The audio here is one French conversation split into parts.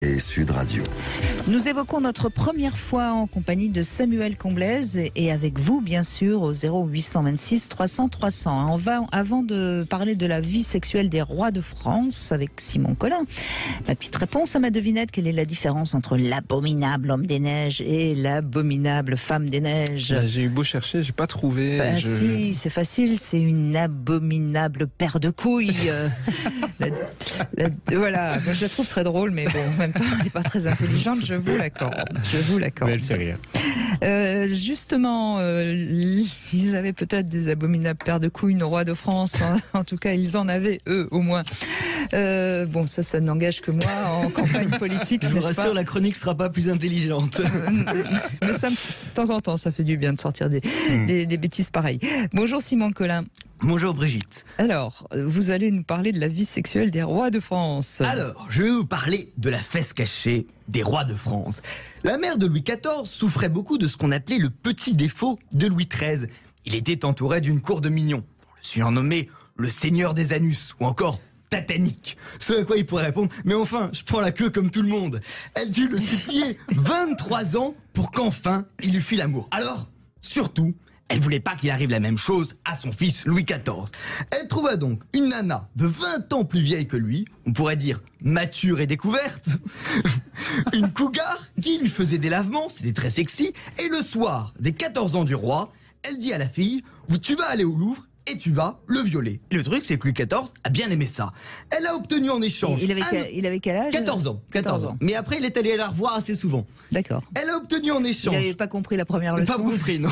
Et Sud Radio. Nous évoquons notre première fois en compagnie de Samuel Comblaise et avec vous, bien sûr, au 0826 300 300. On va, avant de parler de la vie sexuelle des rois de France avec Simon Collin, ma petite réponse à ma devinette: quelle est la différence entre l'abominable homme des neiges et l'abominable femme des neiges? J'ai eu beau chercher, j'ai pas trouvé. Si, c'est facile, c'est une abominable paire de couilles. Voilà, moi je la trouve très drôle, mais bon, en même temps, elle n'est pas très intelligente, je vous l'accorde. Mais elle fait rire. Justement, ils avaient peut-être des abominables paires de couilles, nos rois de France. Hein. En tout cas, ils en avaient, eux, au moins. Bon, ça n'engage que moi en campagne politique. Je vous rassure, la chronique sera pas plus intelligente. Mais ça, de temps en temps, ça fait du bien de sortir des bêtises pareilles. Bonjour Simon Collin. Bonjour Brigitte. Alors, vous allez nous parler de la vie sexuelle des rois de France. Alors, je vais vous parler de la fesse cachée des rois de France. La mère de Louis XIV souffrait beaucoup de ce qu'on appelait le petit défaut de Louis XIII. Il était entouré d'une cour de mignons. On le surnommait le seigneur des anus, ou encore Tatanique. Ce à quoi il pourrait répondre: mais enfin, je prends la queue comme tout le monde. Elle dut le supplier 23 ans pour qu'enfin il lui fît l'amour. Alors, surtout, elle voulait pas qu'il arrive la même chose à son fils Louis XIV. Elle trouva donc une nana de 20 ans plus vieille que lui, on pourrait dire mature et découverte, une cougar qui lui faisait des lavements, c'était très sexy, et le soir des 14 ans du roi, elle dit à la fille: tu vas aller au Louvre et tu vas le violer. Et le truc, c'est que Louis XIV a bien aimé ça. Elle a obtenu en échange... Il avait quel âge? 14 ans. 14 ans. Mais après, il est allé la revoir assez souvent. D'accord. Elle a obtenu en échange... Il n'avait pas compris la première leçon. Pas compris, non.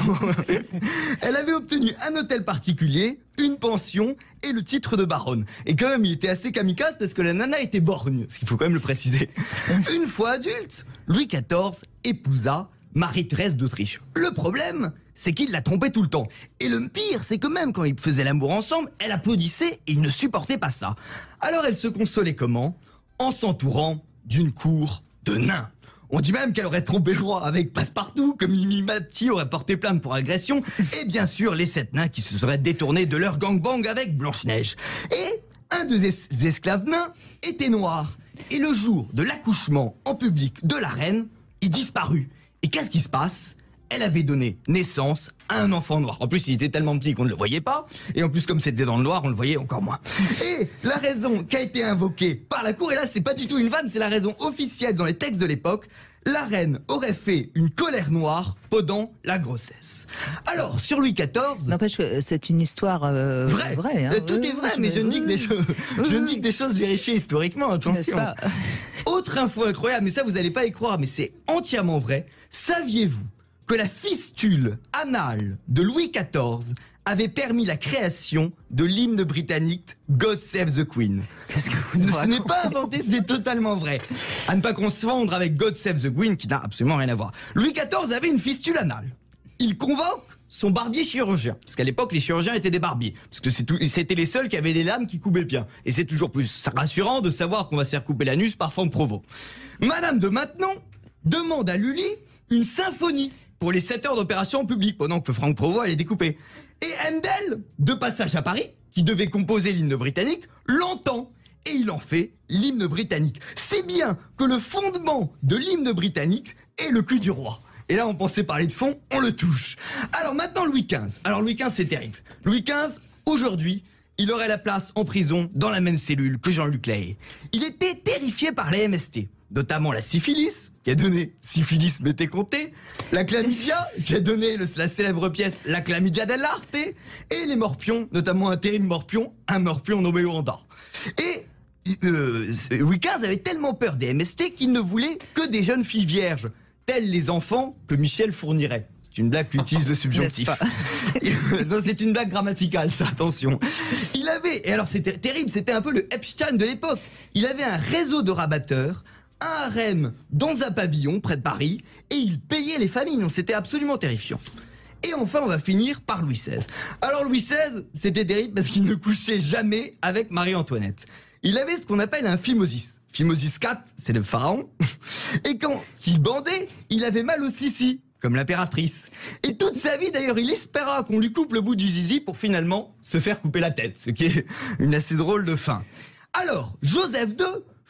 Elle avait obtenu un hôtel particulier, une pension et le titre de baronne. Et quand même, il était assez kamikaze parce que la nana était borgne, ce qu'il faut quand même le préciser. Une fois adulte, Louis XIV épousa Marie-Thérèse d'Autriche. Le problème, c'est qu'il la trompait tout le temps. Et le pire, c'est que même quand ils faisaient l'amour ensemble, elle applaudissait et il ne supportait pas ça. Alors elle se consolait comment? En s'entourant d'une cour de nains. On dit même qu'elle aurait trompé le roi avec Passepartout, que Mimi Mati aurait porté plainte pour agression, et bien sûr les 7 nains qui se seraient détournés de leur gangbang avec Blanche-Neige. Et un des esclaves nains était noir. Et le jour de l'accouchement en public de la reine, il disparut. Et qu'est-ce qui se passe? Elle avait donné naissance à un enfant noir. En plus, il était tellement petit qu'on ne le voyait pas. Et en plus, comme c'était dans le noir, on le voyait encore moins. Et la raison qui a été invoquée par la cour, et là, c'est pas du tout une vanne, c'est la raison officielle dans les textes de l'époque: la reine aurait fait une colère noire pendant la grossesse. Alors, sur Louis XIV... N'empêche que c'est une histoire vraie. Hein. Tout est vrai, mais je ne dis que des choses, je ne dis que des choses vérifiées historiquement, attention. Autre info incroyable, mais ça vous n'allez pas y croire, mais c'est entièrement vrai. Saviez-vous que la fistule anale de Louis XIV avait permis la création de l'hymne britannique God Save the Queen? Qu'est-ce que vous nous Ce racontez? n'est pas inventé, c'est totalement vrai. À ne pas confondre avec God Save the Queen, qui n'a absolument rien à voir. Louis XIV avait une fistule anale. Il convoque son barbier chirurgien, parce qu'à l'époque les chirurgiens étaient des barbiers, parce que c'était les seuls qui avaient des lames qui coupaient bien. Et c'est toujours plus rassurant de savoir qu'on va se faire couper l'anus par Franck Provost. Madame de Maintenon demande à Lully une symphonie pour les 7 heures d'opération en public, pendant que Franck Provost allait découper. Et Handel, de passage à Paris, qui devait composer l'hymne britannique, l'entend. Et il en fait l'hymne britannique. C'est bien que le fondement de l'hymne britannique est le cul du roi. Et là, on pensait parler de fond, on le touche. Alors maintenant, Louis XV. Alors Louis XV, c'est terrible. Louis XV, aujourd'hui, il aurait la place en prison dans la même cellule que Jean-Luc Lahaye. Il était terrifié par les MST, notamment la syphilis, qui a donné Syphilis m'était compté, la chlamydia, qui a donné la célèbre pièce La chlamydia dell'arte, et les morpions, notamment un terrible morpion, un morpion nommé Wanda. Et Louis XV avait tellement peur des MST qu'il ne voulait que des jeunes filles vierges, telles les enfants que Michel fournirait. C'est une blague qui utilise le subjonctif. Non, c'est une blague grammaticale, ça, attention. Il avait, et alors c'était terrible, c'était un peu le Epstein de l'époque. Il avait un réseau de rabatteurs, un harem dans un pavillon près de Paris, et il payait les familles. Donc c'était absolument terrifiant. Et enfin, on va finir par Louis XVI. Alors Louis XVI, c'était terrible parce qu'il ne couchait jamais avec Marie-Antoinette. Il avait ce qu'on appelle un phimosis. Phimosis 4, c'est le pharaon. Et quand il bandait, il avait mal au sissi, comme l'impératrice. Et toute sa vie, d'ailleurs, il espéra qu'on lui coupe le bout du zizi pour finalement se faire couper la tête, ce qui est une assez drôle de fin. Alors, Joseph II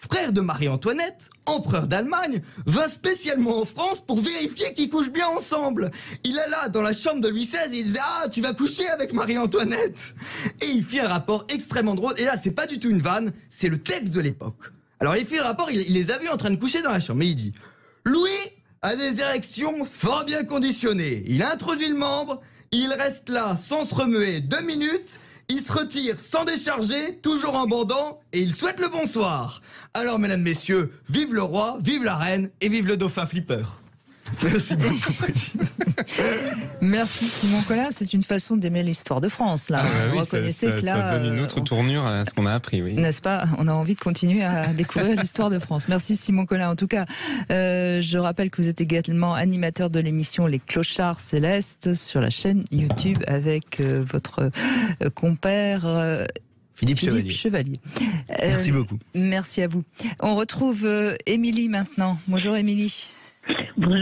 frère de Marie-Antoinette, empereur d'Allemagne, vint spécialement en France pour vérifier qu'ils couchent bien ensemble. Il alla dans la chambre de Louis XVI et il disait « Ah, tu vas coucher avec Marie-Antoinette !» Et il fit un rapport extrêmement drôle. Et là, c'est pas du tout une vanne, c'est le texte de l'époque. Alors il fit le rapport, il les a vus en train de coucher dans la chambre. Mais il dit « Louis a des érections fort bien conditionnées. Il introduit le membre, il reste là sans se remuer 2 minutes. Il se retire sans décharger, toujours en bandant, et il souhaite le bonsoir. Alors, mesdames, messieurs, vive le roi, vive la reine, et vive le dauphin flipper. Merci beaucoup, Président. Merci Simon Collin, c'est une façon d'aimer l'histoire de France. Là. Vous reconnaissez que là, ça donne une autre tournure à ce qu'on a appris, oui. N'est-ce pas? On a envie de continuer à découvrir l'histoire de France. Merci Simon Collin. En tout cas, je rappelle que vous êtes également animateur de l'émission Les Clochards Célestes sur la chaîne YouTube avec votre compère Philippe Chevalier. Merci beaucoup. Merci à vous. On retrouve Émilie maintenant. Bonjour Émilie. Bonjour.